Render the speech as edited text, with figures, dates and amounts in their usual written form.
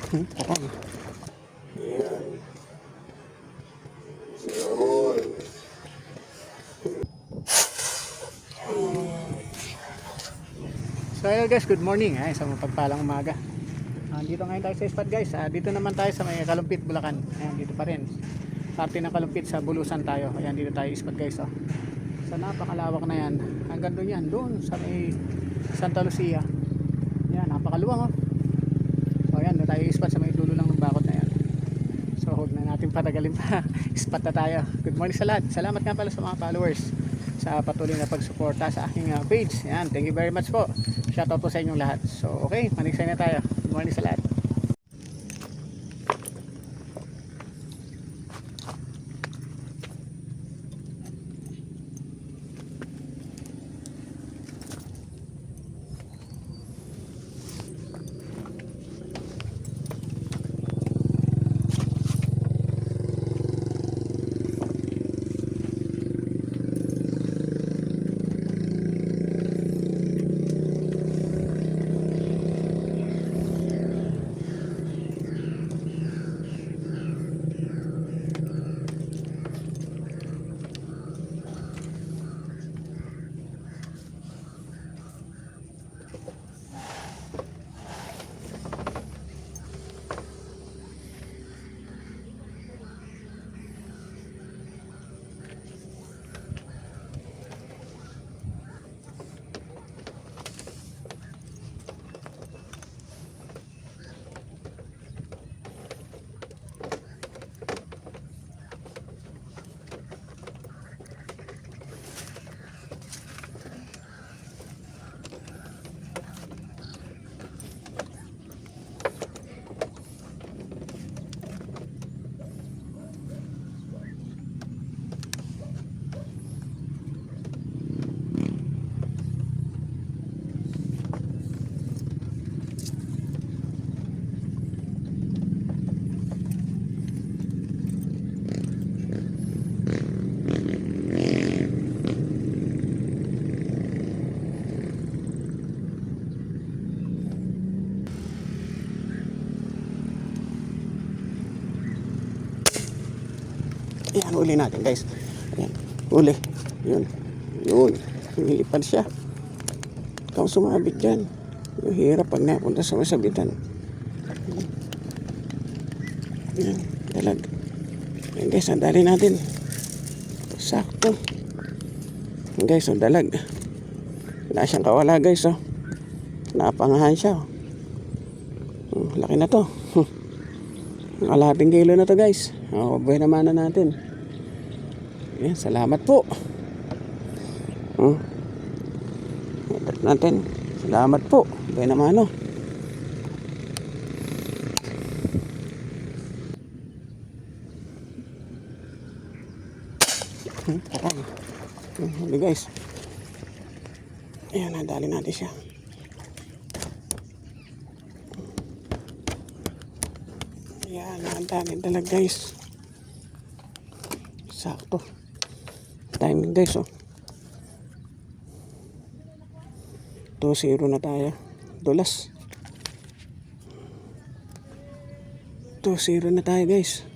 Kapag. So ayun guys, good morning. Ay, sa mapagpalang umaga. Dito ngayon tayo sa spot guys. Dito naman tayo sa may Kalumpit, Bulacan. Ayan, dito pa rin. Parte ng Kalumpit sa Bulusan tayo. Ayan, dito tayo spot guys. Oh. So napakalawak na yan. Hanggang doon yan. Doon sa may Santa Lucia. Ayan, napakaluwang oh. So ayan, doon tayo spot sa may dulo lang ng bakod na yan. So huwag na natin patagalin pa. Spot na tayo. Good morning sa lahat. Salamat nga pala sa mga followers sa patuloy na pagsuporta sa aking page. Ayan, thank you very much po. Shoutout po sa inyong lahat. So okay, manigsay na tayo. Good morning sa lahat. Ayan, uli natin guys. Ayan, uli. Yun. Yun. Lumilipad siya. Ikaw sumabit dyan. Yung hirap pag napunta sa masabitan. Ayan, dalag. Ayan guys, ang dali natin. Sakto. Ayan guys, ang dalag. Wala siyang kawala guys, oh. Napangahan siya, oh. Laki na to. Kalahating kilo na to guys. Buhay naman na natin. Ayan, salamat po. Itat natin. Salamat po. Buhay naman no. Huli guys. Ayan, nadali natin siya. Ayan, ang dami dalag guys. Sakto. Timing guys, oh. 2-0 na tayo. Dulas. 2-0 na tayo guys.